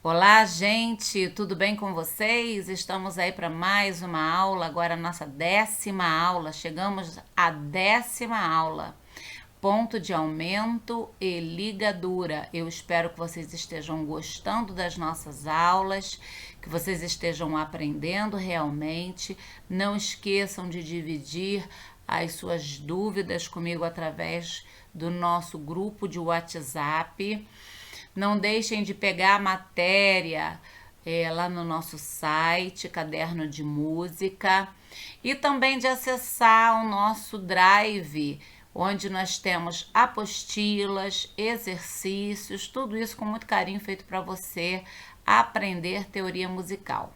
Olá, gente, tudo bem com vocês? Estamos aí para mais uma aula, agora a nossa 10ª aula. Chegamos à 10ª aula. Ponto de aumento e ligadura. Eu espero que vocês estejam gostando das nossas aulas, que vocês estejam aprendendo realmente. Não esqueçam de dividir as suas dúvidas comigo através do nosso grupo de WhatsApp. Não deixem de pegar a matéria lá no nosso site, Caderno de Música, e também de acessar o nosso Drive, onde nós temos apostilas, exercícios, tudo isso com muito carinho feito para você aprender teoria musical.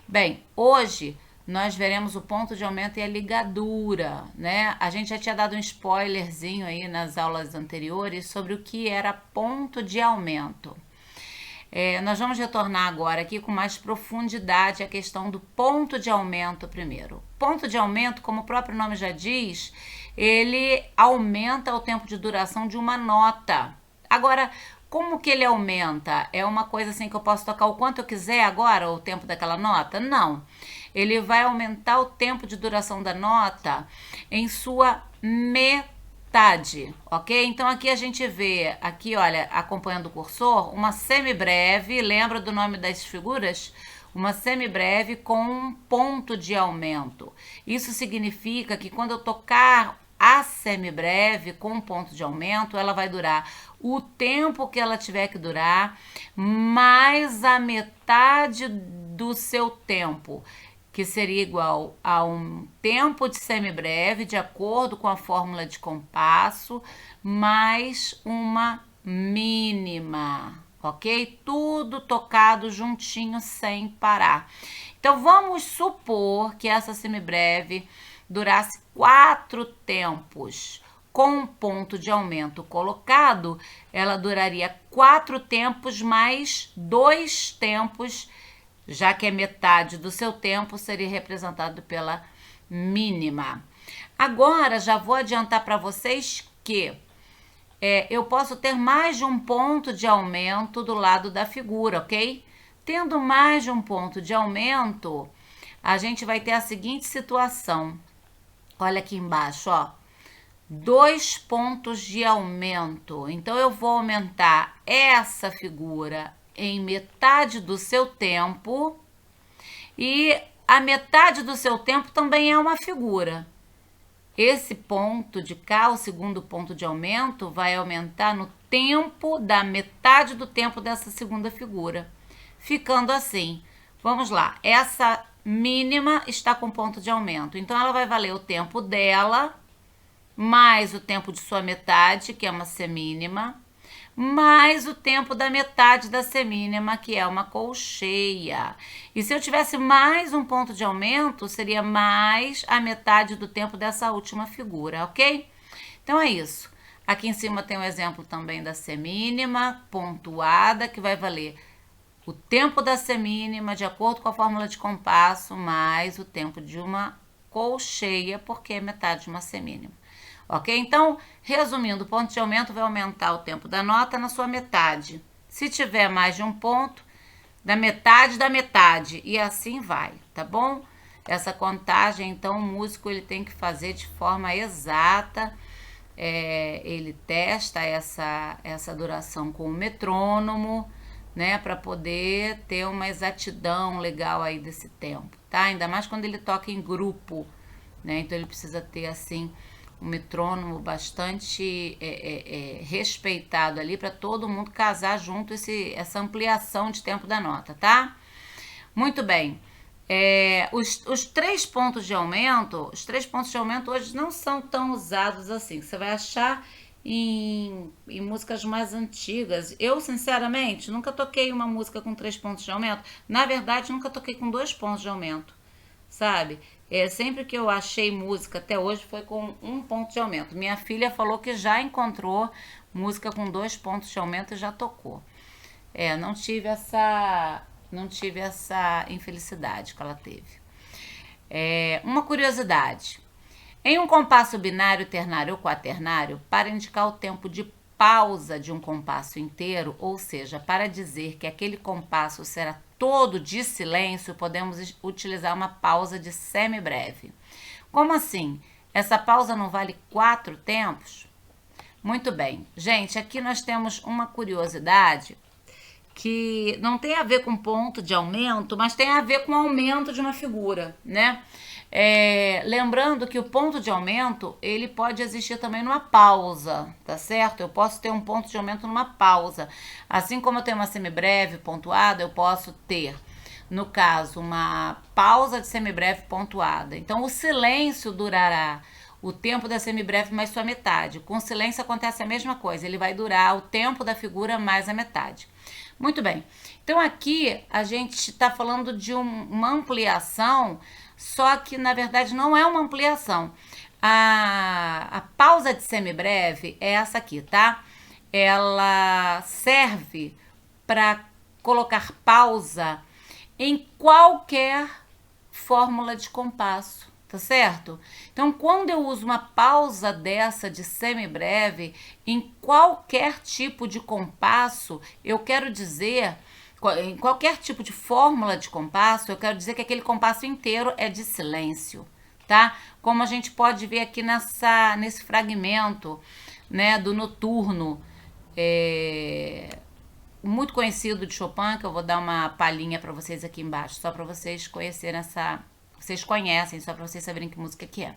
Bem, hoje nós veremos o ponto de aumento e a ligadura, né? A gente já tinha dado um spoilerzinho aí nas aulas anteriores sobre o que era ponto de aumento. Nós vamos retornar agora aqui com mais profundidade a questão do ponto de aumento primeiro. Ponto de aumento, como o próprio nome já diz, ele aumenta o tempo de duração de uma nota. Agora, como que ele aumenta? É uma coisa assim que eu posso tocar o quanto eu quiser agora, o tempo daquela nota? Não. Ele vai aumentar o tempo de duração da nota em sua metade, ok? Então aqui a gente vê, aqui olha, acompanhando o cursor, uma semibreve, lembra do nome das figuras? Uma semibreve com um ponto de aumento. Isso significa que quando eu tocar a semibreve com um ponto de aumento, ela vai durar o tempo que ela tiver que durar, mais a metade do seu tempo, que seria igual a um tempo de semibreve, de acordo com a fórmula de compasso, mais uma mínima, ok? Tudo tocado juntinho, sem parar. Então, vamos supor que essa semibreve durasse 4 tempos. Com um ponto de aumento colocado, ela duraria 4 tempos mais 2 tempos, já que é metade do seu tempo seria representado pela mínima. Agora, já vou adiantar para vocês que eu posso ter mais de um ponto de aumento do lado da figura, ok? Tendo mais de um ponto de aumento, a gente vai ter a seguinte situação. Olha aqui embaixo, ó. 2 pontos de aumento. Então, eu vou aumentar essa figura em metade do seu tempo, e a metade do seu tempo também é uma figura. Esse ponto de cá, o segundo ponto de aumento, vai aumentar no tempo da metade do tempo dessa segunda figura, ficando assim. Vamos lá, essa mínima está com ponto de aumento, então ela vai valer o tempo dela, mais o tempo de sua metade, que é uma semínima, mais o tempo da metade da semínima, que é uma colcheia. E se eu tivesse mais um ponto de aumento, seria mais a metade do tempo dessa última figura, ok? Então é isso. Aqui em cima tem um exemplo também da semínima pontuada, que vai valer o tempo da semínima, de acordo com a fórmula de compasso, mais o tempo de uma colcheia, porque é metade de uma semínima. Ok? Então, resumindo, o ponto de aumento vai aumentar o tempo da nota na sua metade. Se tiver mais de um ponto, da metade, e assim vai, tá bom? Essa contagem, então, o músico ele tem que fazer de forma exata. Ele testa essa duração com o metrônomo, né? Para poder ter uma exatidão legal aí desse tempo, tá? Ainda mais quando ele toca em grupo, né? Então, ele precisa ter, assim, um metrônomo bastante respeitado ali para todo mundo casar junto essa ampliação de tempo da nota, tá? Muito bem. Os 3 pontos de aumento, hoje não são tão usados assim. Você vai achar em músicas mais antigas. Eu, sinceramente, nunca toquei uma música com 3 pontos de aumento. Na verdade, nunca toquei com 2 pontos de aumento, sabe? Sempre que eu achei música até hoje foi com 1 ponto de aumento. Minha filha falou que já encontrou música com 2 pontos de aumento e já tocou. Não tive essa infelicidade que ela teve. Uma curiosidade. Em um compasso binário, ternário ou quaternário, para indicar o tempo de pausa de um compasso inteiro, ou seja, para dizer que aquele compasso será todo de silêncio, podemos utilizar uma pausa de semibreve. Como assim? Essa pausa não vale 4 tempos? Muito bem. Gente, aqui nós temos uma curiosidade que não tem a ver com ponto de aumento, mas tem a ver com o aumento de uma figura, né? Lembrando que o ponto de aumento, ele pode existir também numa pausa, tá certo? Eu posso ter um ponto de aumento numa pausa. Assim como eu tenho uma semibreve pontuada, eu posso ter, no caso, uma pausa de semibreve pontuada. Então, o silêncio durará o tempo da semibreve mais sua metade. Com o silêncio acontece a mesma coisa, ele vai durar o tempo da figura mais a metade. Muito bem. Então, aqui a gente está falando de uma ampliação, só que, na verdade, não é uma ampliação. A pausa de semibreve é essa aqui, tá? Ela serve para colocar pausa em qualquer fórmula de compasso, tá certo? Então, quando eu uso uma pausa dessa de semibreve em qualquer tipo de compasso, eu quero dizer, em qualquer tipo de fórmula de compasso, eu quero dizer que aquele compasso inteiro é de silêncio, tá? Como a gente pode ver aqui nesse fragmento, né, do noturno, muito conhecido de Chopin, que eu vou dar uma palhinha para vocês aqui embaixo, só para vocês conhecerem vocês conhecem, só para vocês saberem que música que é.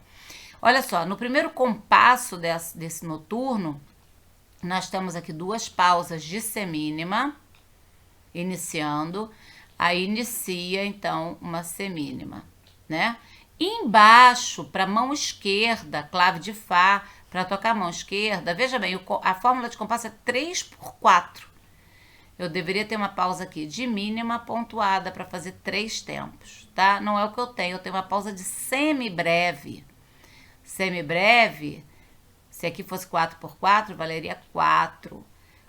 Olha só, no primeiro compasso desse noturno, nós temos aqui 2 pausas de semínima, iniciando, aí inicia, então, uma semínima, né? E embaixo, para a mão esquerda, clave de Fá, para tocar a mão esquerda, veja bem, a fórmula de compasso é 3/4. Eu deveria ter uma pausa aqui de mínima pontuada para fazer 3 tempos, tá? Não é o que eu tenho uma pausa de semibreve. Semibreve, se aqui fosse 4/4, valeria 4.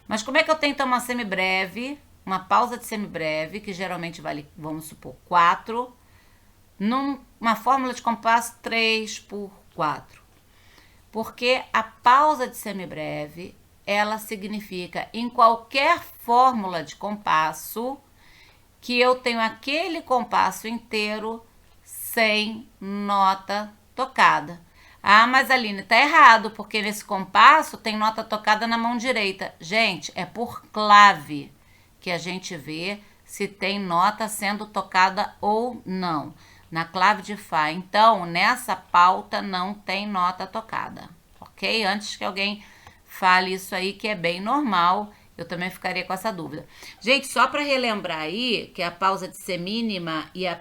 Mas como é que eu tenho então uma semibreve, uma pausa de semibreve, que geralmente vale, vamos supor, 4, numa fórmula de compasso 3/4? Porque a pausa de semibreve, ela significa em qualquer fórmula de compasso que eu tenho aquele compasso inteiro sem nota tocada. Ah, mas Aline, tá errado, porque nesse compasso tem nota tocada na mão direita. Gente, é por clave que a gente vê se tem nota sendo tocada ou não. Na clave de Fá. Então, nessa pauta não tem nota tocada, ok? Antes que alguém fale isso aí, que é bem normal, eu também ficaria com essa dúvida. Gente, só para relembrar aí que a pausa de semínima e a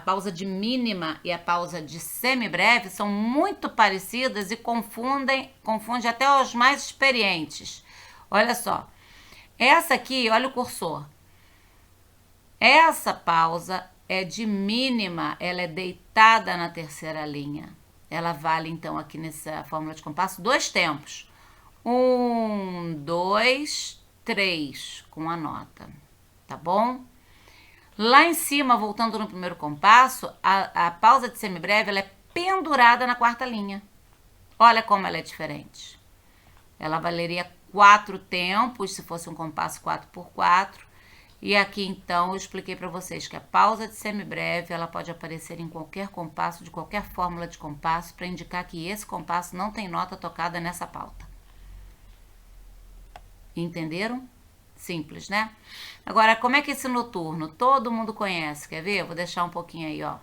pausa de mínima e a pausa de semibreve são muito parecidas e confunde até os mais experientes. Olha só, essa aqui, olha o cursor. Essa pausa é de mínima, ela é deitada na terceira linha. Ela vale, então, aqui nessa fórmula de compasso, 2 tempos. 1, 2, 3, com a nota, tá bom? Lá em cima, voltando no primeiro compasso, a pausa de semibreve, ela é pendurada na 4ª linha. Olha como ela é diferente. Ela valeria 4 tempos, se fosse um compasso 4/4. E aqui, então, eu expliquei para vocês que a pausa de semibreve, ela pode aparecer em qualquer compasso, de qualquer fórmula de compasso, para indicar que esse compasso não tem nota tocada nessa pauta. Entenderam? Simples, né? Agora, como é que esse noturno todo mundo conhece? Quer ver? Eu vou deixar um pouquinho aí, ó.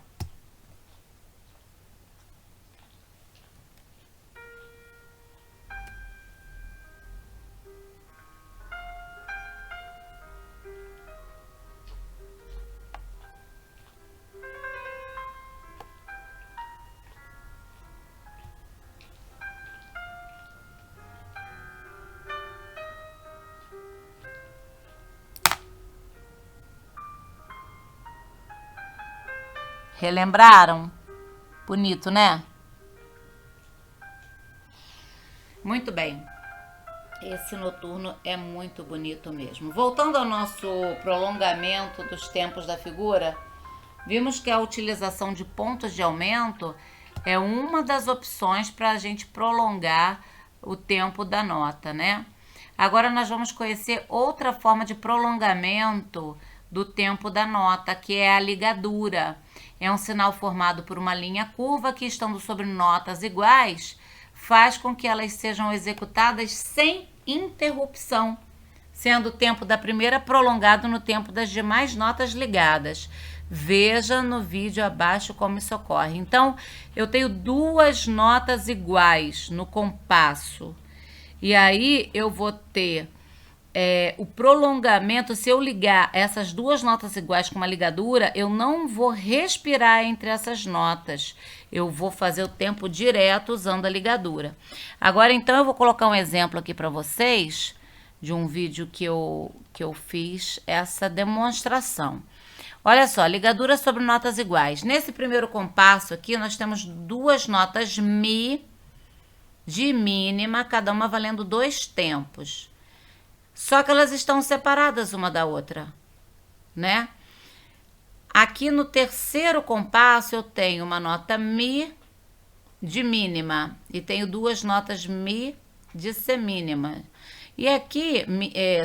Relembraram? Bonito, né? Muito bem. Esse noturno é muito bonito mesmo. Voltando ao nosso prolongamento dos tempos da figura, vimos que a utilização de pontos de aumento é uma das opções para a gente prolongar o tempo da nota, né? Agora nós vamos conhecer outra forma de prolongamento do tempo da nota, que é a ligadura. É um sinal formado por uma linha curva que, estando sobre notas iguais, faz com que elas sejam executadas sem interrupção, sendo o tempo da primeira prolongado no tempo das demais notas ligadas. Veja no vídeo abaixo como isso ocorre. Então, eu tenho duas notas iguais no compasso. E aí, eu vou ter o prolongamento. Se eu ligar essas duas notas iguais com uma ligadura, eu não vou respirar entre essas notas. Eu vou fazer o tempo direto usando a ligadura. Agora, então, eu vou colocar um exemplo aqui para vocês de um vídeo que eu fiz essa demonstração. Olha só, ligadura sobre notas iguais. Nesse primeiro compasso aqui, nós temos duas notas Mi de mínima, cada uma valendo 2 tempos. Só que elas estão separadas uma da outra, né? Aqui no terceiro compasso, eu tenho uma nota Mi de mínima e tenho duas notas Mi de semínima. E aqui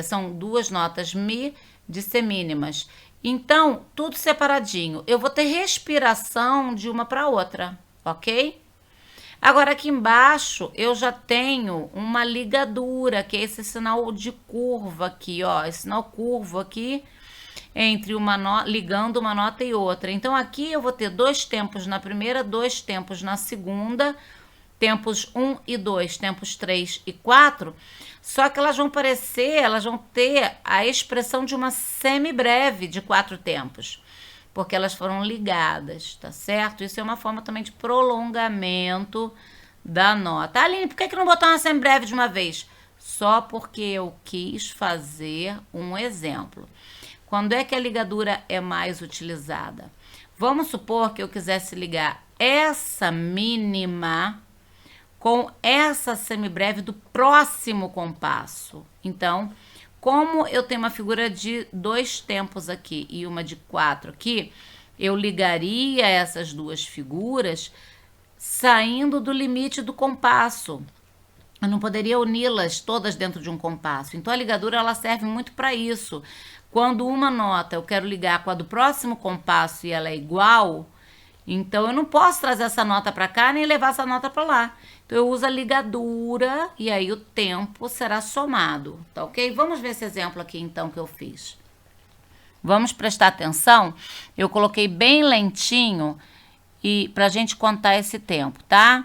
são duas notas Mi de semínimas. Então, tudo separadinho. Eu vou ter respiração de uma para outra, ok? Agora, aqui embaixo, eu já tenho uma ligadura, que é esse sinal de curva aqui, ó. Esse sinal curvo aqui, entre ligando uma nota e outra. Então, aqui eu vou ter 2 tempos na primeira, 2 tempos na segunda, tempos 1 e 2, tempos 3 e 4, só que elas vão ter a expressão de uma semibreve de 4 tempos, porque elas foram ligadas, tá certo? Isso é uma forma também de prolongamento da nota. Aline, por que não botou uma semibreve de uma vez? Só porque eu quis fazer um exemplo. Quando é que a ligadura é mais utilizada? Vamos supor que eu quisesse ligar essa mínima com essa semibreve do próximo compasso. Então, como eu tenho uma figura de 2 tempos aqui e uma de 4 aqui, eu ligaria essas duas figuras saindo do limite do compasso. Eu não poderia uni-las todas dentro de um compasso. Então, a ligadura ela serve muito para isso. Quando uma nota eu quero ligar com a do próximo compasso e ela é igual, então eu não posso trazer essa nota para cá nem levar essa nota para lá. Então, eu uso a ligadura e aí o tempo será somado, tá ok? Vamos ver esse exemplo aqui, então, que eu fiz. Vamos prestar atenção. Eu coloquei bem lentinho e pra gente contar esse tempo, tá?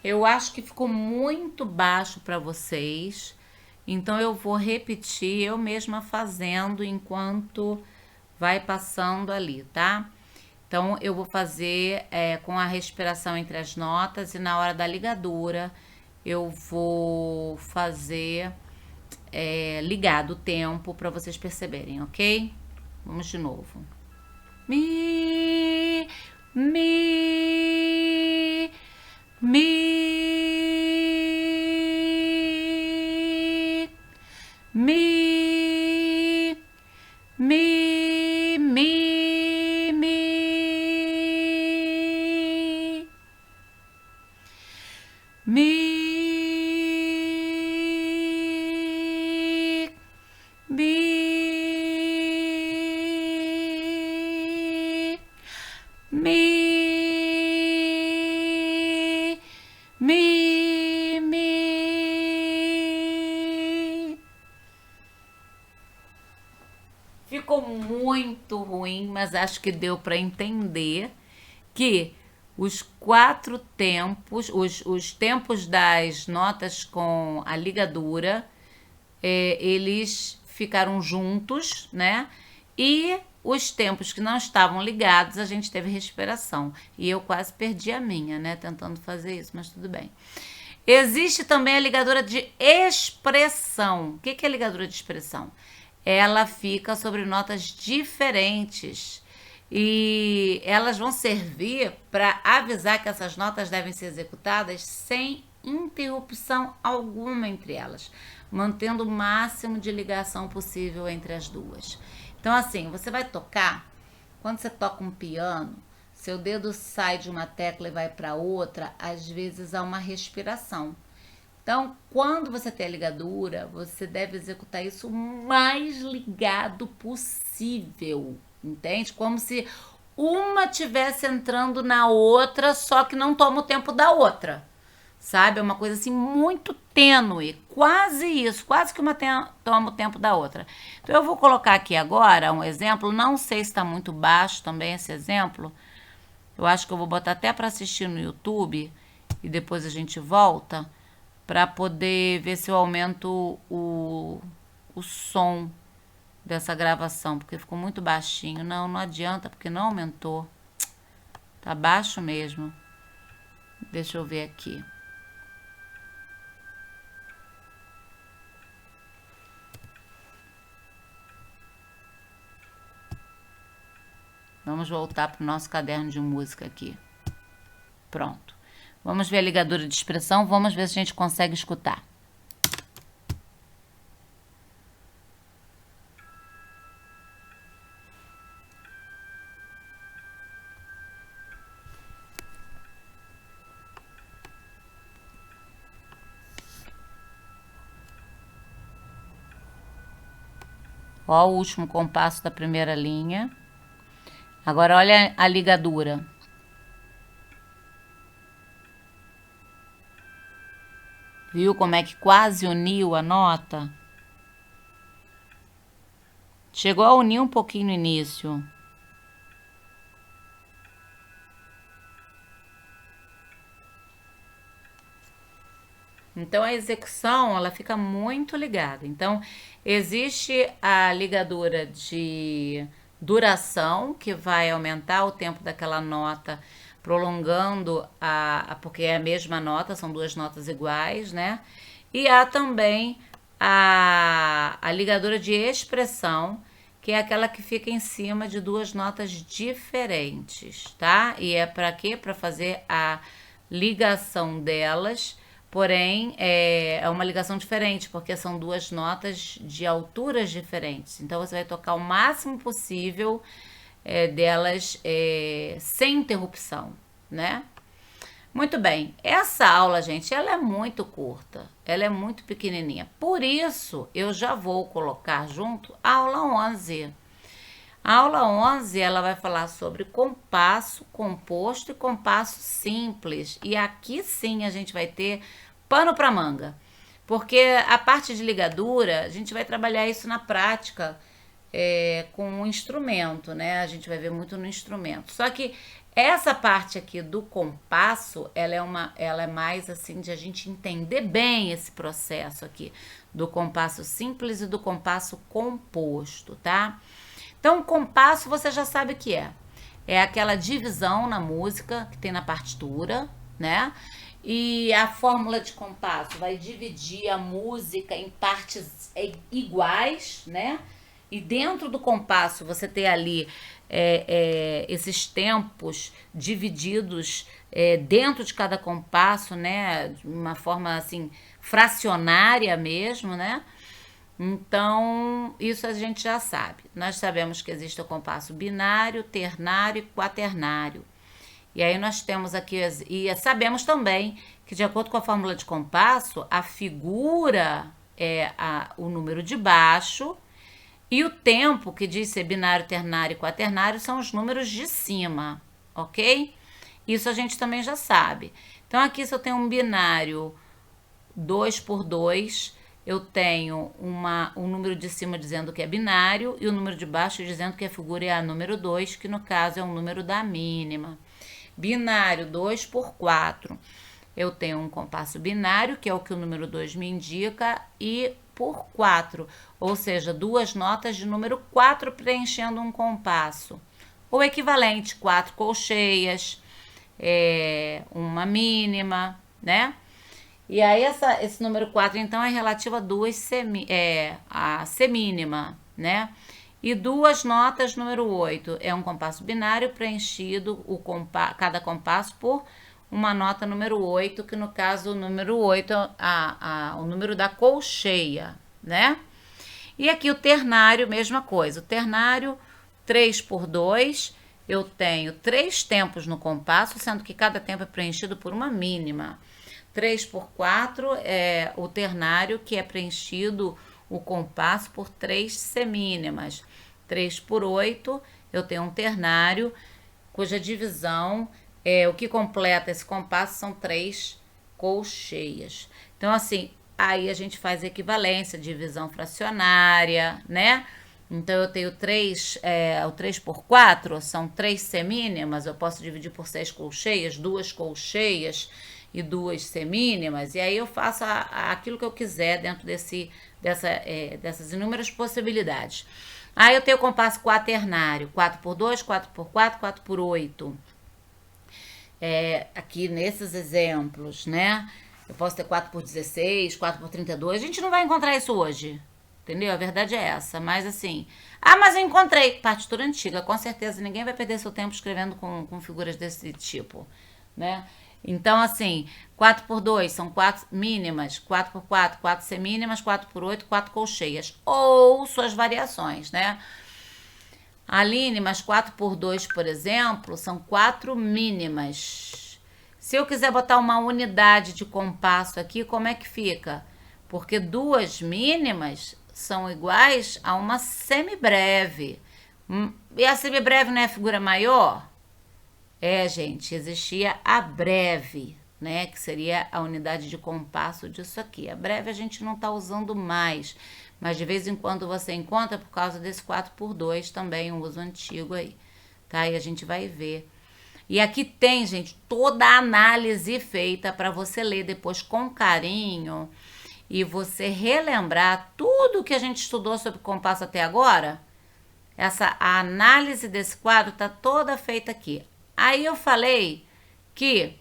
Eu acho que ficou muito baixo para vocês, então eu vou repetir eu mesma fazendo enquanto vai passando ali, tá? Então, eu vou fazer com a respiração entre as notas e na hora da ligadura eu vou fazer ligado o tempo para vocês perceberem, ok? Vamos de novo. Mi, mi, mi, mi, mi, mi, mi, mi, mi, mi. Ficou muito ruim, mas acho que deu para entender que os 4 tempos, os tempos das notas com a ligadura, eles ficaram juntos, né? E os tempos que não estavam ligados, a gente teve respiração. E eu quase perdi a minha, né? Tentando fazer isso, mas tudo bem. Existe também a ligadura de expressão. O que é ligadura de expressão? Ela fica sobre notas diferentes e elas vão servir para avisar que essas notas devem ser executadas sem interrupção alguma entre elas, mantendo o máximo de ligação possível entre as duas. Então, assim, você vai tocar, quando você toca um piano, seu dedo sai de uma tecla e vai para outra, às vezes há uma respiração. Então, quando você tem a ligadura, você deve executar isso o mais ligado possível, entende? Como se uma tivesse entrando na outra, só que não toma o tempo da outra, sabe? É uma coisa assim muito tênue, quase isso, quase que uma toma o tempo da outra. Então, eu vou colocar aqui agora um exemplo, não sei se está muito baixo também esse exemplo, eu acho que eu vou botar até para assistir no YouTube e depois a gente volta para poder ver se eu aumento o som dessa gravação, porque ficou muito baixinho. Não adianta, porque não aumentou. Tá baixo mesmo. Deixa eu ver aqui. Vamos voltar para o nosso caderno de música aqui. Pronto. Vamos ver a ligadura de expressão, vamos ver se a gente consegue escutar. Ó, o último compasso da primeira linha. Agora olha a ligadura. Viu como é que quase uniu a nota? Chegou a unir um pouquinho no início. Então, a execução, ela fica muito ligada. Então, existe a ligadura de duração, que vai aumentar o tempo daquela nota, prolongando porque é a mesma nota, são duas notas iguais, né? E há também a ligadura de expressão, que é aquela que fica em cima de duas notas diferentes, tá? E é para quê? Para fazer a ligação delas, porém é uma ligação diferente, porque são duas notas de alturas diferentes. Então você vai tocar o máximo possível delas sem interrupção, né? Muito bem, essa aula, gente, ela é muito curta, ela é muito pequenininha. Por isso, eu já vou colocar junto a aula 11. A aula 11, ela vai falar sobre compasso composto e compasso simples. E aqui sim a gente vai ter pano para manga. Porque a parte de ligadura, a gente vai trabalhar isso na prática com o instrumento, né? A gente vai ver muito no instrumento. Só que essa parte aqui do compasso, ela é mais assim de a gente entender bem esse processo aqui do compasso simples e do compasso composto, tá? Então, o compasso você já sabe o que é. É aquela divisão na música que tem na partitura, né? E a fórmula de compasso vai dividir a música em partes iguais, né? E dentro do compasso você tem ali esses tempos divididos dentro de cada compasso, né? De uma forma assim fracionária mesmo, né? Então, isso a gente já sabe. Nós sabemos que existe o compasso binário, ternário e quaternário. E aí nós temos aqui, e sabemos também que de acordo com a fórmula de compasso, a figura é o número de baixo e o tempo, que diz ser binário, ternário e quaternário, são os números de cima, ok? Isso a gente também já sabe. Então, aqui se eu tenho um binário 2 por 2, eu tenho um número de cima dizendo que é binário e o número de baixo dizendo que a figura é a número 2, que no caso é o número da mínima. Binário, 2 por 4. Eu tenho um compasso binário, que é o que o número 2 me indica, e por 4, ou seja, duas notas de número 4 preenchendo um compasso. O equivalente, 4 colcheias, uma mínima, né? E aí esse número 4, então, é relativo a a semínima, né? E duas notas, número 8, é um compasso binário preenchido, cada compasso por uma nota número 8, que no caso o número 8 é o número da colcheia, né? E aqui o ternário, mesma coisa. O ternário, 3 por 2, eu tenho 3 tempos no compasso, sendo que cada tempo é preenchido por uma mínima. 3 por 4 é o ternário, que é preenchido o compasso por 3 semínimas. 3 por 8, eu tenho um ternário, cuja divisão, o que completa esse compasso são 3 colcheias. Então, assim, aí a gente faz equivalência, divisão fracionária, né? Então, eu tenho o 3 por 4 são 3 semínimas, eu posso dividir por 6 colcheias, 2 colcheias e 2 semínimas, e aí eu faço aquilo que eu quiser dentro dessas inúmeras possibilidades. Aí eu tenho o compasso quaternário, 4 por 2, 4 por 4, 4 por 8. Aqui nesses exemplos, né? Eu posso ter 4 por 16, 4 por 32. A gente não vai encontrar isso hoje, entendeu? A verdade é essa. Mas assim, mas eu encontrei partitura antiga. Com certeza ninguém vai perder seu tempo escrevendo com figuras desse tipo, né? Então, assim, 4 por 2 são 4 mínimas, 4 por 4, 4 semínimas, 4 por 8, 4 colcheias. Ou suas variações, né? Aline, mas 4 por 2, por exemplo, são 4 mínimas. Se eu quiser botar uma unidade de compasso aqui, como é que fica? Porque 2 mínimas são iguais a uma semibreve. E a semibreve não é a figura maior? Gente, existia a breve, né? Que seria a unidade de compasso disso aqui. A breve a gente não está usando mais, mas de vez em quando você encontra por causa desse 4 por 2 também, um uso antigo aí, tá? E a gente vai ver. E aqui tem, gente, toda a análise feita para você ler depois com carinho e você relembrar tudo que a gente estudou sobre compasso até agora. A análise desse quadro tá toda feita aqui. Aí eu falei que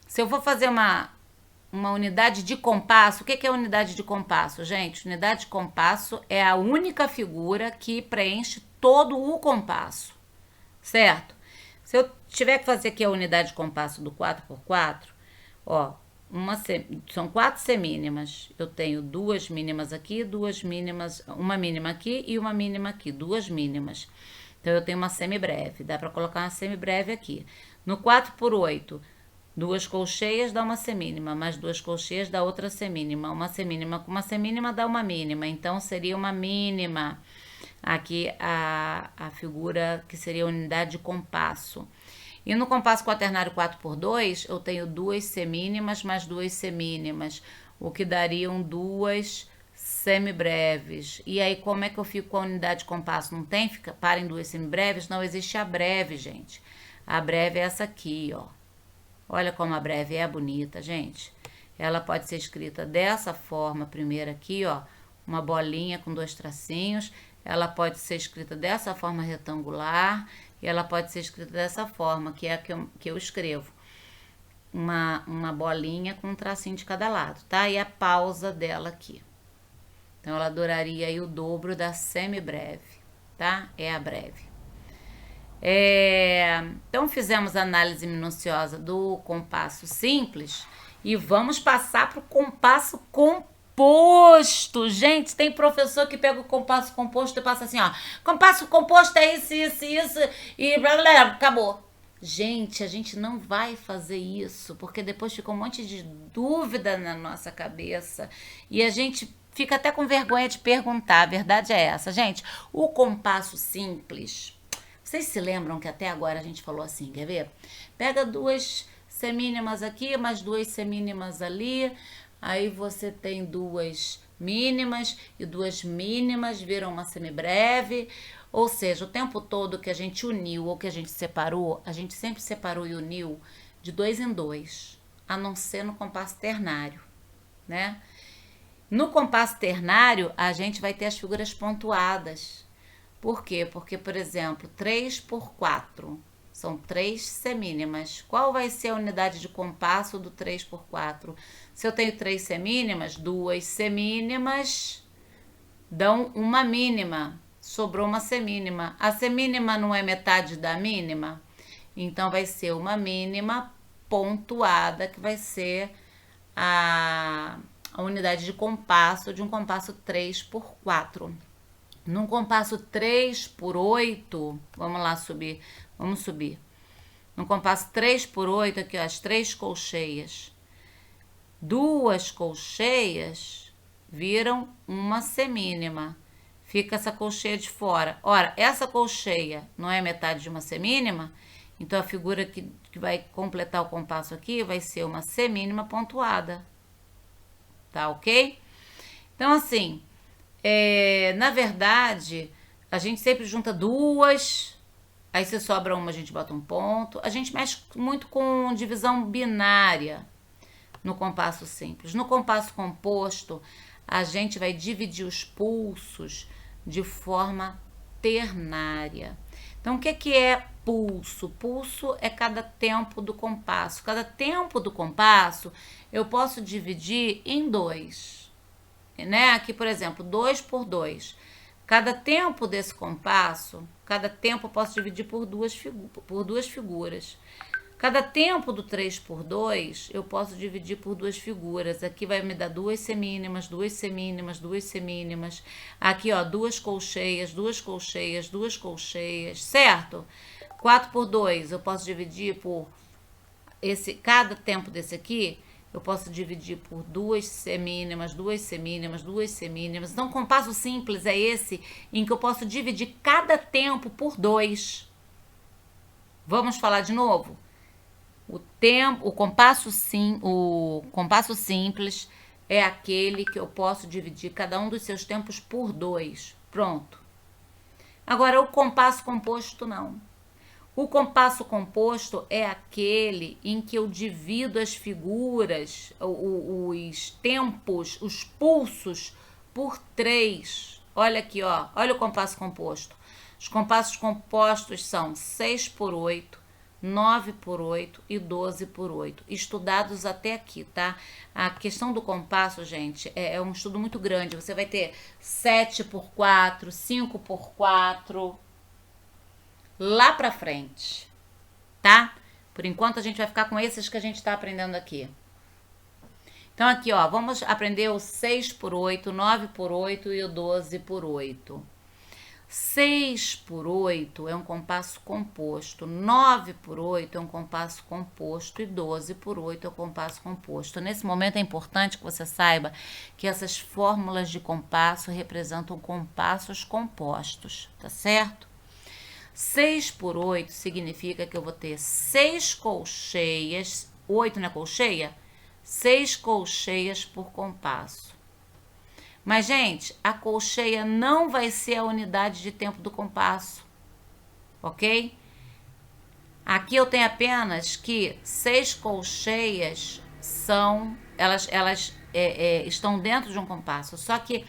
se eu for fazer uma unidade de compasso, o que é unidade de compasso, gente? Unidade de compasso é a única figura que preenche todo o compasso, certo? Se eu tiver que fazer aqui a unidade de compasso do 4x4, ó, são 4 semínimas. Eu tenho 2 mínimas aqui, 2 mínimas, uma mínima aqui e uma mínima aqui, 2 mínimas. Então, eu tenho uma semibreve, dá para colocar uma semibreve aqui. No 4 por 8, 2 colcheias dá uma semínima, mais 2 colcheias dá outra semínima. Uma semínima com uma semínima dá uma mínima, então seria uma mínima. Aqui a figura que seria a unidade de compasso. E no compasso quaternário 4 por 2, eu tenho 2 semínimas mais 2 semínimas, o que dariam 2 semibreves. E aí, como é que eu fico com a unidade de compasso? Não tem? Para em 2 semibreves? Não, existe a breve, gente. A breve é essa aqui, ó. Olha como a breve é bonita, gente. Ela pode ser escrita dessa forma, primeiro aqui, ó, uma bolinha com 2 tracinhos. Ela pode ser escrita dessa forma retangular e ela pode ser escrita dessa forma, que é a que eu escrevo. Uma bolinha com um tracinho de cada lado, tá? E a pausa dela aqui. Então, ela duraria aí o dobro da semibreve, tá? É a breve. Então, fizemos a análise minuciosa do compasso simples e vamos passar para o compasso composto. Gente, tem professor que pega o compasso composto e passa assim, ó, compasso composto é isso, isso, isso, e blá, blá, blá, acabou. Gente, a gente não vai fazer isso, porque depois fica um monte de dúvida na nossa cabeça e a gente fica até com vergonha de perguntar. A verdade é essa, gente. O compasso simples, vocês se lembram que até agora a gente falou assim, quer ver? Pega 2 semínimas aqui, mais 2 semínimas ali, aí você tem 2 mínimas e 2 mínimas viram uma semibreve. Ou seja, o tempo todo que a gente uniu ou que a gente separou, a gente sempre separou e uniu de 2 em 2, a não ser no compasso ternário, né? No compasso ternário, a gente vai ter as figuras pontuadas. Por quê? Porque, por exemplo, 3 por 4 são 3 semínimas. Qual vai ser a unidade de compasso do 3 por 4? Se eu tenho 3 semínimas, 2 semínimas dão uma mínima. Sobrou uma semínima. A semínima não é metade da mínima? Então, vai ser uma mínima pontuada, que vai ser a unidade de compasso de um compasso 3 por 4. Num compasso 3 por 8, vamos lá subir, vamos subir. Num compasso 3 por 8, aqui ó, as 3 colcheias. 2 colcheias viram uma semínima. Fica essa colcheia de fora. Ora, essa colcheia não é metade de uma semínima? Então, a figura que vai completar o compasso aqui vai ser uma semínima pontuada. Tá ok? Então, assim, na verdade, a gente sempre junta duas, aí se sobra uma, a gente bota um ponto. A gente mexe muito com divisão binária no compasso simples. No compasso composto, a gente vai dividir os pulsos de forma ternária. Então, o que é pulso? Pulso é cada tempo do compasso. Cada tempo do compasso eu posso dividir em 2, né? Aqui, por exemplo, 2 por 2. Cada tempo desse compasso, cada tempo eu posso dividir por duas figuras. Cada tempo do 3 por 2, eu posso dividir por 2 figuras. Aqui vai me dar 2 semínimas, 2 semínimas, 2 semínimas. Aqui, ó, 2 colcheias, 2 colcheias, 2 colcheias, certo? 4 por 2, eu posso dividir por cada tempo desse aqui, eu posso dividir por 2 semínimas, 2 semínimas, 2 semínimas. Então, compasso simples é esse em que eu posso dividir cada tempo por 2. Vamos falar de novo? O compasso simples é aquele que eu posso dividir cada um dos seus tempos por 2. Pronto. Agora, o compasso composto não. O compasso composto é aquele em que eu divido as figuras, os tempos, os pulsos por 3. Olha aqui, ó. Olha o compasso composto. Os compassos compostos são 6 por 8, 9 por 8 e 12 por 8, estudados até aqui, tá? A questão do compasso, gente, é um estudo muito grande. Você vai ter 7 por 4, 5 por 4, lá pra frente, tá? Por enquanto, a gente vai ficar com esses que a gente tá aprendendo aqui. Então, aqui, ó, vamos aprender o 6 por 8, 9 por 8 e o 12 por 8. 6 por 8 é um compasso composto, 9 por 8 é um compasso composto e 12 por 8 é um compasso composto. Nesse momento é importante que você saiba que essas fórmulas de compasso representam compassos compostos, tá certo? 6 por 8 significa que eu vou ter 6 colcheias, 8 não é colcheia? 6 colcheias por compasso. Mas, gente, a colcheia não vai ser a unidade de tempo do compasso, ok? Aqui eu tenho apenas que 6 colcheias estão dentro de um compasso. Só que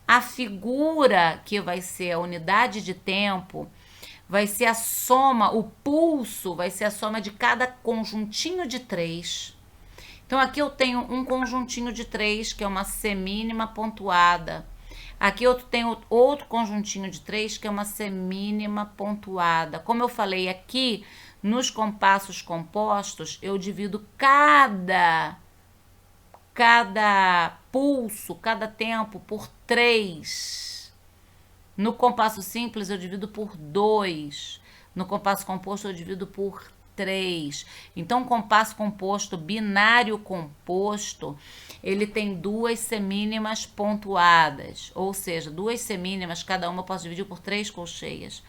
a figura que vai ser a unidade de tempo vai ser a soma, o pulso vai ser a soma de cada conjuntinho de 3. Então, aqui eu tenho um conjuntinho de 3, que é uma semínima pontuada. Aqui eu tenho outro conjuntinho de 3, que é uma semínima pontuada. Como eu falei aqui, nos compassos compostos, eu divido cada pulso, cada tempo por 3. No compasso simples, eu divido por 2. No compasso composto, eu divido por 3. Então, o compasso composto, binário composto, ele tem 2 semínimas pontuadas, ou seja, 2 semínimas, cada uma eu posso dividir por 3 colcheias.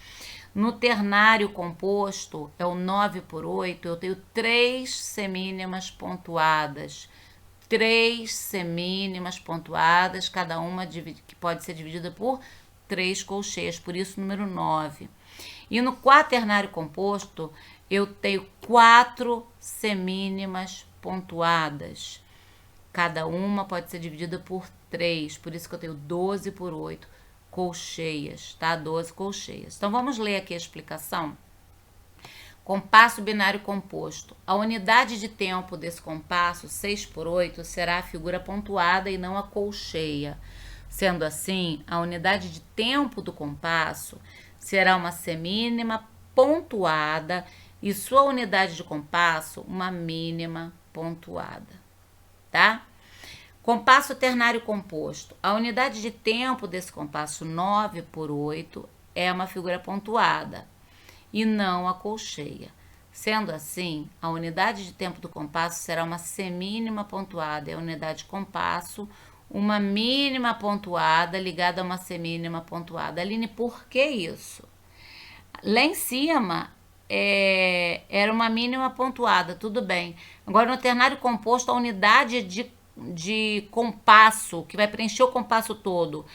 No ternário composto, é o 9 por 8, eu tenho 3 semínimas pontuadas. 3 semínimas pontuadas, cada uma que pode ser dividida por 3 colcheias, por isso o número 9. E no quaternário composto, eu tenho 4 semínimas pontuadas. Cada uma pode ser dividida por 3, por isso que eu tenho 12 por 8 colcheias, tá? 12 colcheias. Então, vamos ler aqui a explicação. Compasso binário composto. A unidade de tempo desse compasso, 6 por 8, será a figura pontuada e não a colcheia. Sendo assim, a unidade de tempo do compasso será uma semínima pontuada e sua unidade de compasso uma mínima pontuada, tá? Compasso ternário composto. A unidade de tempo desse compasso 9 por 8 é uma figura pontuada e não a colcheia. Sendo assim, a unidade de tempo do compasso será uma semínima pontuada e a unidade de compasso uma mínima pontuada ligada a uma semínima pontuada. Aline, por que isso? Lá em cima era uma mínima pontuada, tudo bem. Agora, no ternário composto, a unidade de compasso, que vai preencher o compasso todo,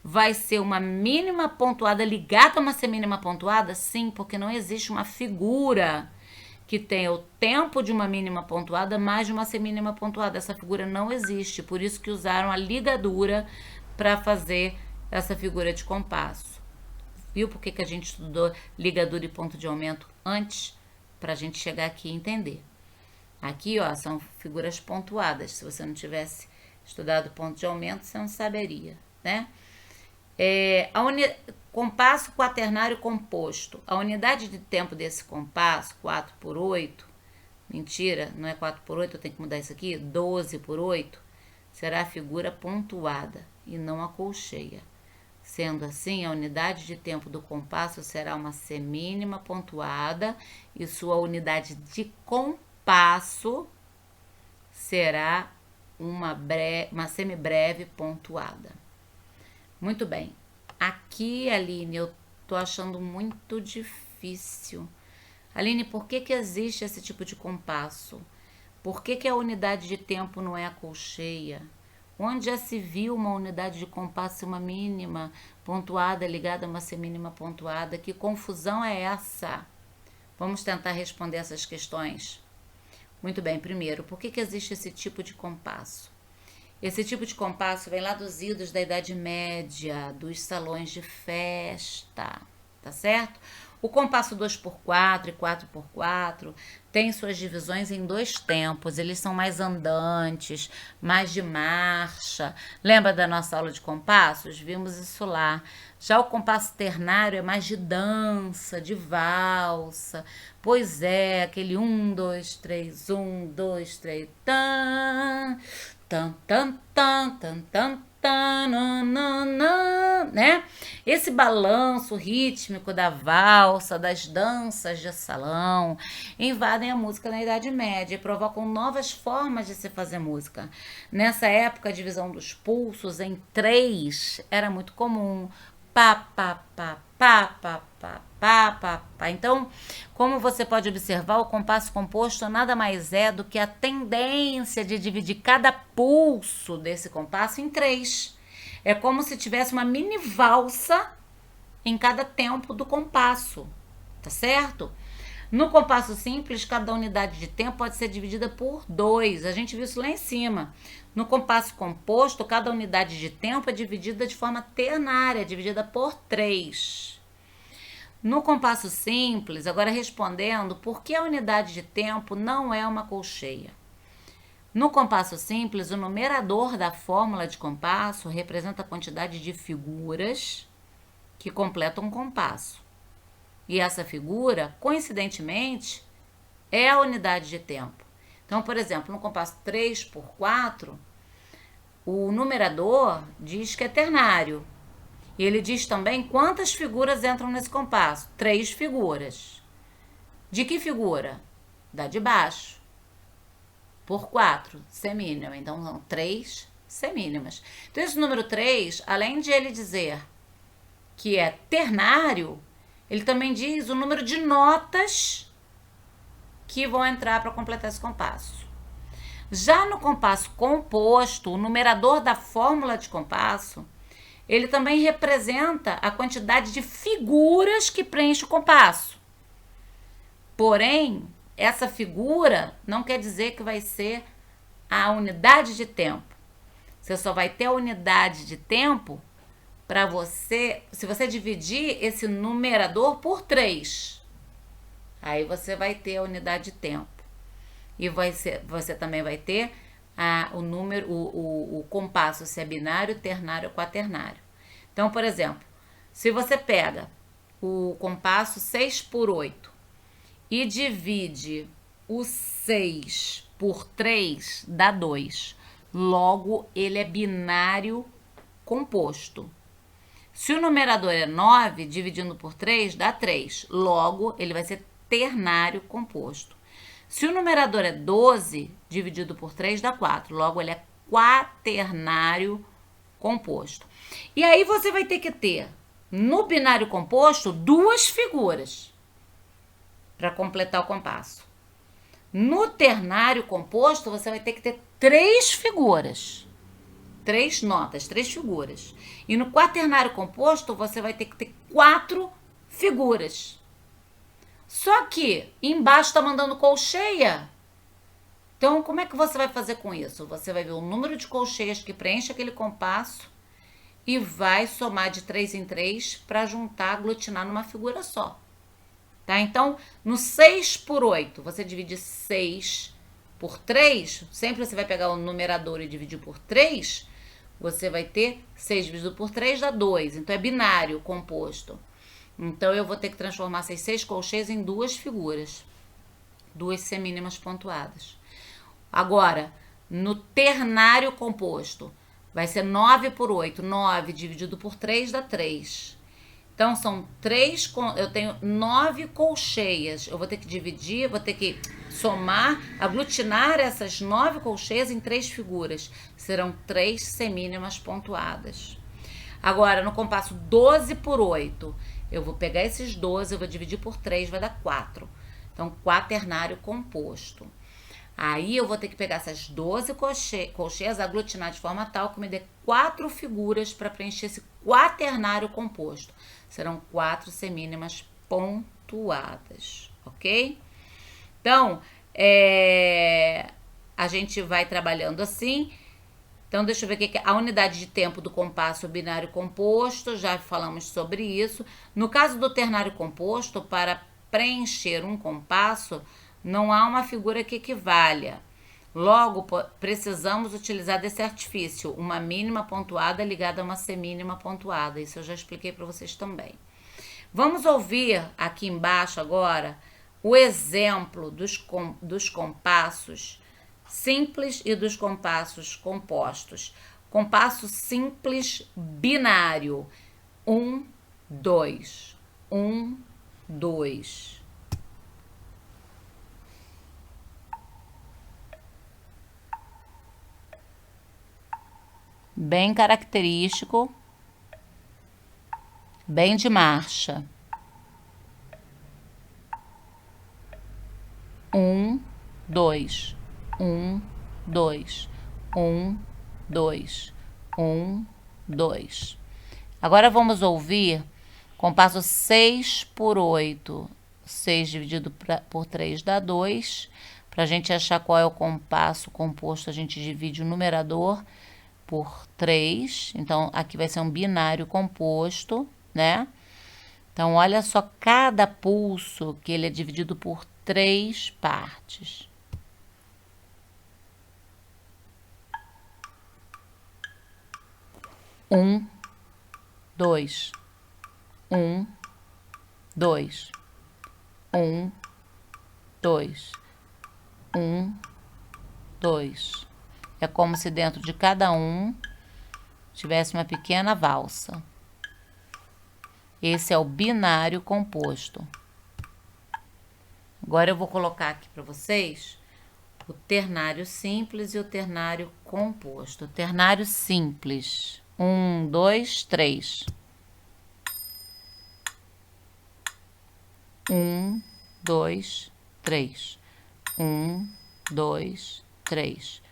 vai ser uma mínima pontuada ligada a uma semínima pontuada? Sim, porque não existe uma figura que tenha o tempo de uma mínima pontuada mais de uma semínima pontuada. Essa figura não existe, por isso que usaram a ligadura para fazer essa figura de compasso. Viu por que a gente estudou ligadura e ponto de aumento antes? Para a gente chegar aqui e entender. Aqui, ó, são figuras pontuadas. Se você não tivesse estudado ponto de aumento, você não saberia, né? Compasso quaternário composto. A unidade de tempo desse compasso, 4 por 8, mentira, não é 4 por 8, eu tenho que mudar isso aqui, 12 por 8, será a figura pontuada e não a colcheia. Sendo assim, a unidade de tempo do compasso será uma semínima pontuada e sua unidade de compasso será uma semibreve pontuada. Muito bem. Aqui, Aline, eu tô achando muito difícil. Aline, por que existe esse tipo de compasso? Por que a unidade de tempo não é a colcheia? Onde já se viu uma unidade de compasso uma mínima pontuada ligada a uma semínima pontuada? Que confusão é essa? Vamos tentar responder essas questões. Muito bem, primeiro, por que existe esse tipo de compasso? Esse tipo de compasso vem lá dos idos da Idade Média, dos salões de festa, tá certo? O compasso 2x4 e 4x4 tem suas divisões em 2 tempos, eles são mais andantes, mais de marcha. Lembra da nossa aula de compassos? Vimos isso lá. Já o compasso ternário é mais de dança, de valsa. Pois é, aquele 1, 2, 3, 1, 2, 3, tan, tan, tan, tan, tan, tan, né? Esse balanço rítmico da valsa, das danças de salão, invadem a música na Idade Média e provocam novas formas de se fazer música. Nessa época, a divisão dos pulsos em 3 era muito comum. Pá, pá, pá, pá, pá, pá, pá, pá, pá. Então, como você pode observar, o compasso composto nada mais é do que a tendência de dividir cada pulso desse compasso em 3. É como se tivesse uma mini valsa em cada tempo do compasso, tá certo? No compasso simples, cada unidade de tempo pode ser dividida por 2. A gente viu isso lá em cima. No compasso composto, cada unidade de tempo é dividida de forma ternária, dividida por 3. No compasso simples, agora respondendo, por que a unidade de tempo não é uma colcheia? No compasso simples, o numerador da fórmula de compasso representa a quantidade de figuras que completam um compasso. E essa figura, coincidentemente, é a unidade de tempo. Então, por exemplo, no compasso 3x4, o numerador diz que é ternário. E ele diz também quantas figuras entram nesse compasso. 3 figuras. De que figura? Da de baixo. Por 4, semínima. Então, são 3 semínimas. Então, esse número 3, além de ele dizer que é ternário, ele também diz o número de notas que vão entrar para completar esse compasso. Já no compasso composto, o numerador da fórmula de compasso, ele também representa a quantidade de figuras que preenche o compasso. Porém, essa figura não quer dizer que vai ser a unidade de tempo. Você só vai ter a unidade de tempo para você, se você dividir esse numerador por 3. Aí você vai ter a unidade de tempo. E você também vai ter o número, o compasso, se é binário, ternário ou quaternário. Então, por exemplo, se você pega o compasso 6 por 8 e divide o 6 por 3, dá 2. Logo, ele é binário composto. Se o numerador é 9, dividindo por 3, dá 3. Logo, ele vai ser ternário composto. Se o numerador é 12, dividido por 3, dá 4. Logo, ele é quaternário composto. E aí você vai ter que ter, no binário composto, 2 figuras para completar o compasso. No ternário composto, você vai ter que ter 3 figuras. 3 notas, 3 figuras. E no quaternário composto, você vai ter que ter 4 figuras. Só que embaixo está mandando colcheia. Então, como é que você vai fazer com isso? Você vai ver o número de colcheias que preenche aquele compasso e vai somar de 3 em 3 para juntar, aglutinar numa figura só. Tá? Então, no 6 por 8, você divide 6 por 3, sempre você vai pegar o numerador e dividir por 3, você vai ter 6 dividido por 3 dá 2, então é binário composto. Então, eu vou ter que transformar essas 6 colcheias em 2 figuras, 2 semínimas pontuadas. Agora, no ternário composto, vai ser 9 por 8, 9 dividido por 3 dá 3. Então, são 3, eu tenho 9 colcheias. Eu vou ter que dividir, vou ter que somar, aglutinar essas 9 colcheias em 3 figuras. Serão 3 semínimas pontuadas. Agora, no compasso 12 por 8, eu vou pegar esses 12, eu vou dividir por 3, vai dar 4. Então, quaternário composto. Aí, eu vou ter que pegar essas 12 colcheias, aglutinar de forma tal que me dê 4 figuras para preencher esse quaternário composto. Serão 4 semínimas pontuadas, ok? Então, a gente vai trabalhando assim. Então, deixa eu ver aqui, a unidade de tempo do compasso binário composto, já falamos sobre isso. No caso do ternário composto, para preencher um compasso, não há uma figura que equivalha. Logo, precisamos utilizar desse artifício, uma mínima pontuada ligada a uma semínima pontuada. Isso eu já expliquei para vocês também. Vamos ouvir aqui embaixo agora o exemplo dos compassos simples e dos compassos compostos. Compasso simples binário. 1, 2. 1, 2. Bem característico. Bem de marcha. 1, 2. 1, 2. 1, 2. 1, 2. Agora vamos ouvir compasso 6 por 8. 6 dividido por 3 dá 2. Para a gente achar qual é o compasso composto, a gente divide o numerador por 3. Então, aqui vai ser um binário composto, né? Então, olha só cada pulso que ele é dividido por 3 partes. Um, 2. 1, 2. 1, 2. 1, 2. É como se dentro de cada um tivesse uma pequena valsa. Esse é o binário composto. Agora eu vou colocar aqui para vocês o ternário simples e o ternário composto. O ternário simples. 1, 2, 3. 1, 2, 3. 1, 2, 3.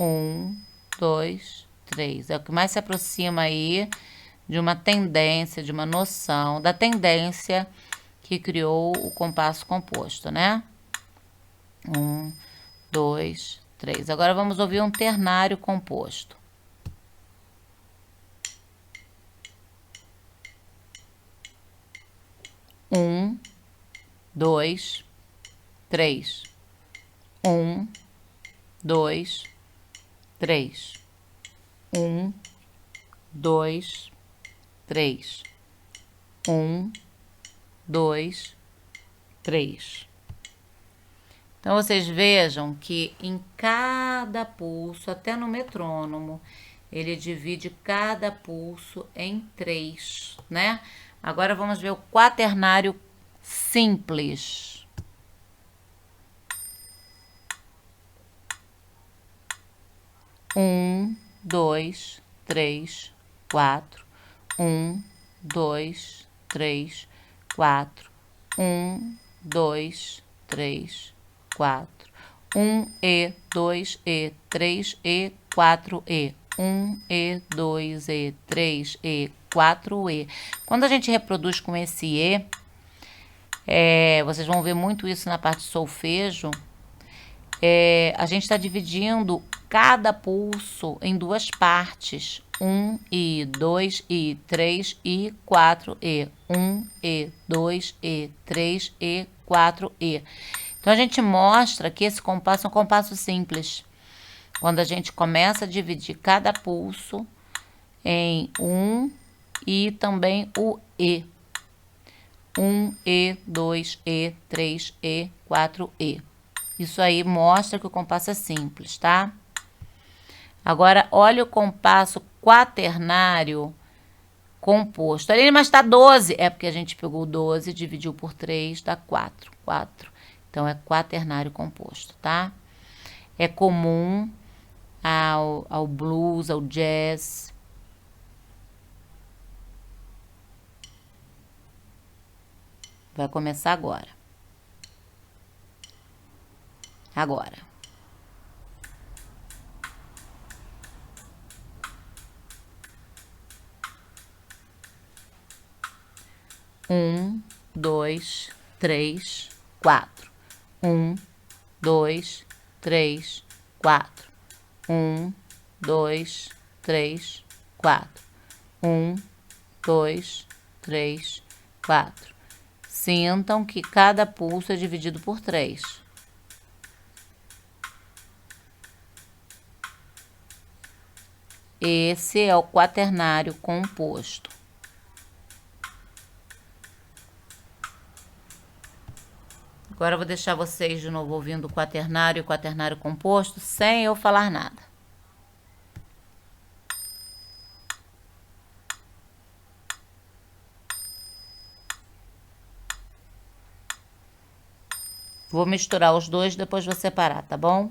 1, 2, 3. É o que mais se aproxima aí de uma tendência, de uma noção da tendência que criou o compasso composto, né? 1, 2, 3. Agora vamos ouvir um ternário composto. 1, 2, 3. 1, 2, 3. 1, 2, 3. 1, 2, 3. Então, vocês vejam que em cada pulso, até no metrônomo, ele divide cada pulso em 3, né? Agora vamos ver o quaternário simples. 1, 2, 3, 4. 1, 2, 3, 4. 1, 2, 3, 4. 1E, 2E, 3E, 4E. 1E, 2E, 3E, 4E. Quando a gente reproduz com esse E, vocês vão ver muito isso na parte de solfejo, a gente está dividindo cada pulso em duas partes. 1E, 2E, 3E, 4E. 1E, 2E, 3E, 4E. Então, a gente mostra que esse compasso é um compasso simples. Quando a gente começa a dividir cada pulso em 1 e também o E. 1E, 2E, 3E, 4E. Isso aí mostra que o compasso é simples, tá? Agora, olha o compasso quaternário composto. Ali, mas tá 12. É porque a gente pegou o 12, dividiu por 3, dá 4. 4. Então, é quaternário composto, tá? É comum ao blues, ao jazz. Vai começar agora. Agora. Um, 2, 3, 4. 1, 2, 3, 4. 1, 2, 3, 4. 1, 2, 3, 4. Sintam que cada pulso é dividido por 3. Esse é o quaternário composto. Agora eu vou deixar vocês de novo ouvindo o quaternário e o quaternário composto sem eu falar nada. Vou misturar os dois, depois vou separar, tá bom?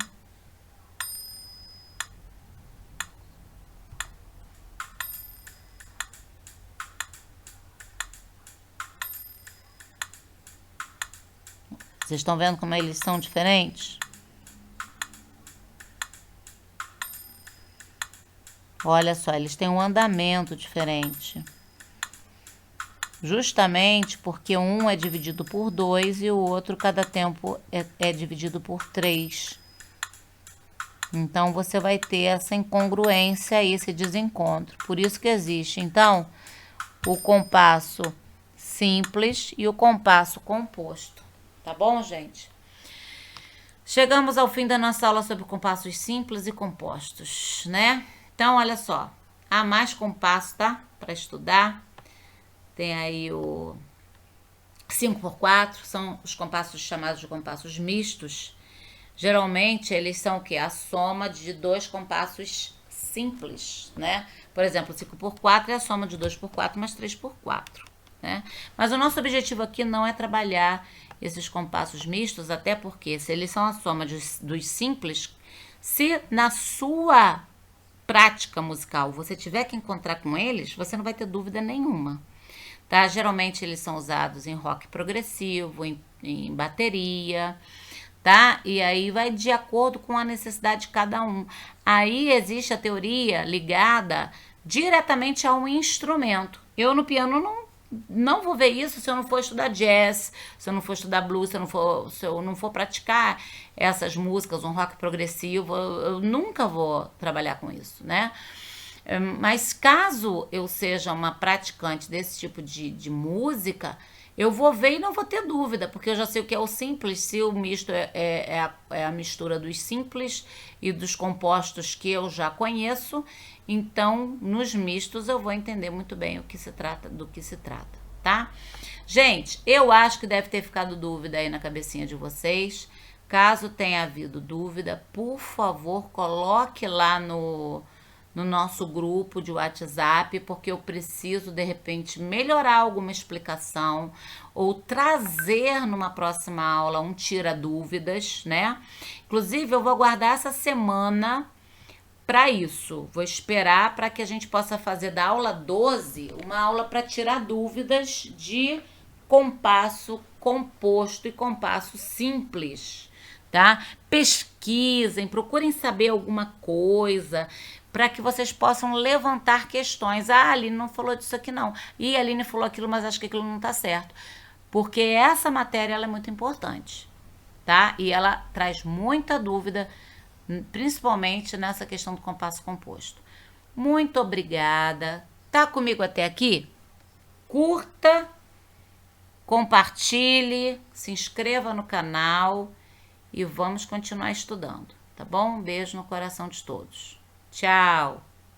Vocês estão vendo como eles são diferentes? Olha só, eles têm um andamento diferente. Justamente porque um é dividido por 2 e o outro, cada tempo, é dividido por 3. Então, você vai ter essa incongruência aí, esse desencontro. Por isso que existe, então, o compasso simples e o compasso composto. Tá bom, gente? Chegamos ao fim da nossa aula sobre compassos simples e compostos, né? Então, olha só. Há mais compasso, tá? Para estudar. Tem aí o 5x4, são os compassos chamados de compassos mistos. Geralmente, eles são o quê? A soma de dois compassos simples, né? Por exemplo, 5x4 é a soma de 2x4 mais 3x4, né? Mas o nosso objetivo aqui não é trabalhar esses compassos mistos, até porque se eles são a soma dos simples, se na sua prática musical você tiver que encontrar com eles, você não vai ter dúvida nenhuma, tá? Geralmente eles são usados em rock progressivo, em bateria, tá? E aí vai de acordo com a necessidade de cada um. Aí existe a teoria ligada diretamente a um instrumento. Eu no piano não vou ver isso se eu não for estudar jazz, se eu não for estudar blues, se eu não for praticar essas músicas, um rock progressivo, eu nunca vou trabalhar com isso, né? Mas caso eu seja uma praticante desse tipo de música, eu vou ver e não vou ter dúvida, porque eu já sei o que é o simples, se o misto é a mistura dos simples e dos compostos que eu já conheço, então nos mistos eu vou entender muito bem do que se trata, tá? Gente, eu acho que deve ter ficado dúvida aí na cabecinha de vocês. Caso tenha havido dúvida, por favor, coloque lá no nosso grupo de WhatsApp, porque eu preciso, de repente, melhorar alguma explicação ou trazer numa próxima aula um tira-dúvidas, né? Inclusive, eu vou aguardar essa semana para isso. Vou esperar para que a gente possa fazer da aula 12 uma aula para tirar dúvidas de compasso composto e compasso simples, tá? Pesquisem, procurem saber alguma coisa para que vocês possam levantar questões. Ah, a Aline não falou disso aqui não. E a Aline falou aquilo, mas acho que aquilo não está certo. Porque essa matéria ela é muito importante, tá? E ela traz muita dúvida, principalmente nessa questão do compasso composto. Muito obrigada. Tá comigo até aqui? Curta, compartilhe, se inscreva no canal e vamos continuar estudando, tá bom? Um beijo no coração de todos. Tchau!